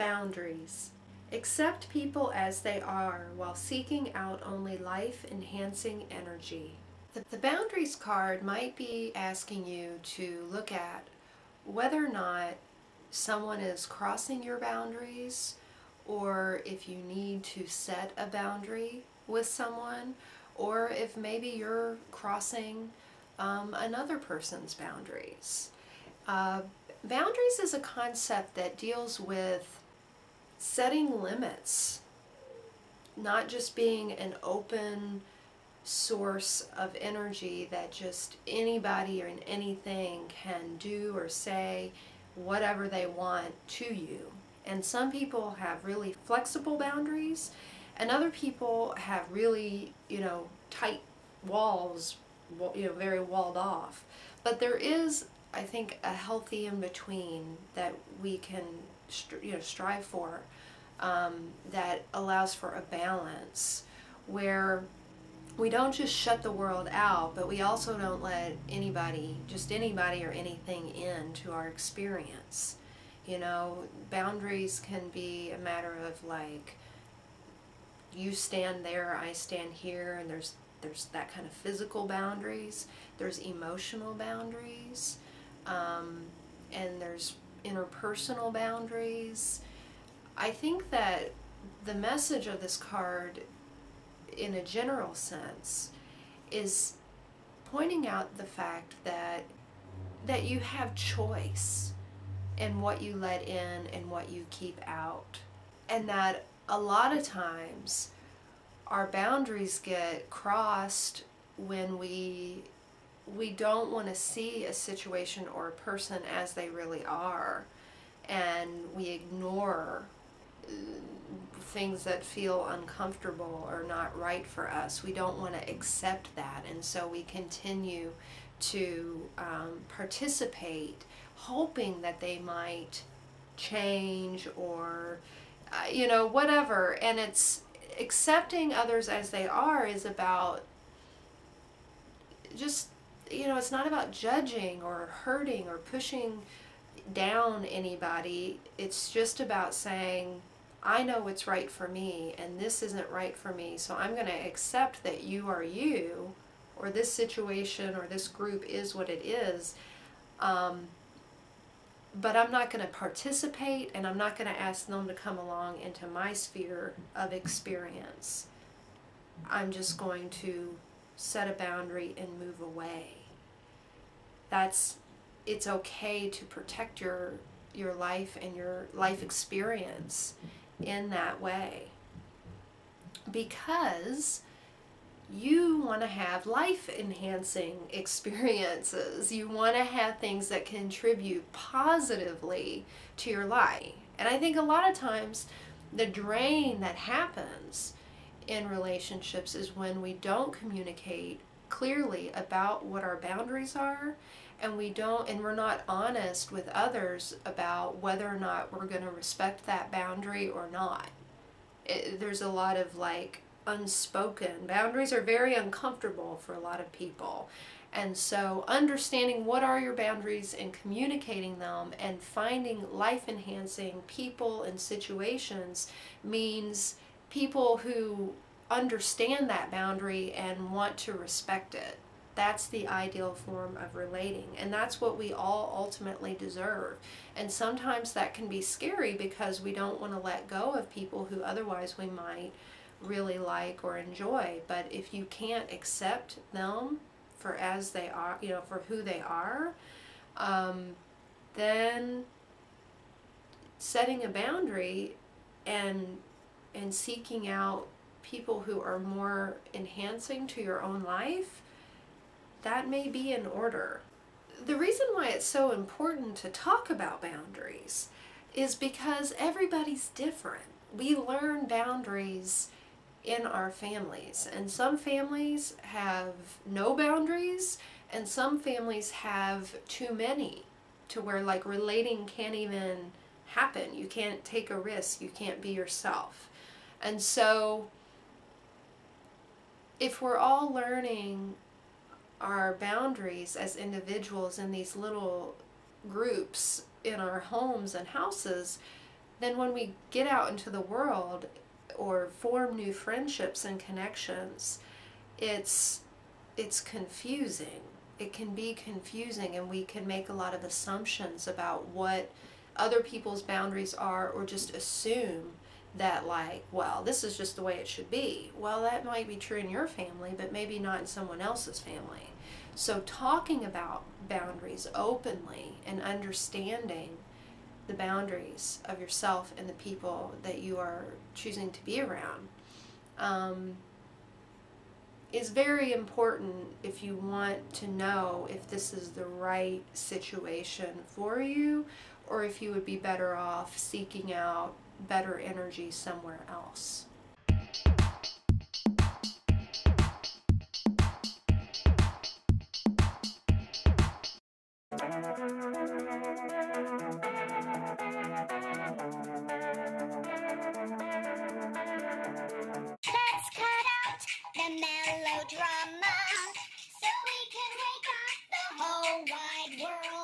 Boundaries. Accept people as they are while seeking out only life-enhancing energy. The Boundaries card might be asking you to look at whether or not someone is crossing your boundaries, or if you need to set a boundary with someone, or if maybe you're crossing another person's boundaries. Boundaries is a concept that deals with setting limits, not just being an open source of energy that just anybody or anything can do or say whatever they want to you. And some people have really flexible boundaries, and other people have really, tight walls, very walled off. But there is, I think, a healthy in between that we can strive for, that allows for a balance where we don't just shut the world out, but we also don't let anybody or anything into our experience. Boundaries can be a matter of like, you stand there, I stand here, and there's that kind of physical boundaries. There's emotional boundaries, and there's interpersonal boundaries. I think that the message of this card, in a general sense, is pointing out the fact that you have choice in what you let in and what you keep out, and that a lot of times our boundaries get crossed when we don't want to see a situation or a person as they really are, and we ignore things that feel uncomfortable or not right for us. We don't want to accept that, and so we continue to participate, hoping that they might change or whatever. And it's accepting others as they are is about just, it's not about judging or hurting or pushing down anybody. It's just about saying, I know what's right for me, and this isn't right for me, so I'm going to accept that you are you, or this situation or this group is what it is, but I'm not going to participate, and I'm not going to ask them to come along into my sphere of experience. I'm just going to set a boundary and move away. It's okay to protect your life and your life experience in that way, because you want to have life-enhancing experiences. You want to have things that contribute positively to your life. And I think a lot of times the drain that happens in relationships is when we don't communicate clearly about what our boundaries are, and we're not honest with others about whether or not we're going to respect that boundary or not. There's a lot of unspoken boundaries are very uncomfortable for a lot of people, and so understanding what are your boundaries and communicating them and finding life-enhancing people and situations means people who understand that boundary and want to respect it. That's the ideal form of relating, and that's what we all ultimately deserve. And sometimes that can be scary because we don't want to let go of people who otherwise we might really like or enjoy. But if you can't accept them for as they are, for who they are, then setting a boundary and seeking out people who are more enhancing to your own life, that may be in order. The reason why it's so important to talk about boundaries is because everybody's different. We learn boundaries in our families, and some families have no boundaries, and some families have too many, to where relating can't even happen. You can't take a risk, you can't be yourself. And so if we're all learning our boundaries as individuals in these little groups in our homes and houses, then when we get out into the world or form new friendships and connections, it's confusing. It can be confusing, and we can make a lot of assumptions about what other people's boundaries are, or just assume that, like, well, this is just the way it should be. Well, that might be true in your family, but maybe not in someone else's family. So talking about boundaries openly and understanding the boundaries of yourself and the people that you are choosing to be around is very important if you want to know if this is the right situation for you, or if you would be better off seeking out better energy somewhere else. Let's cut out the melodrama so we can wake up the whole wide world.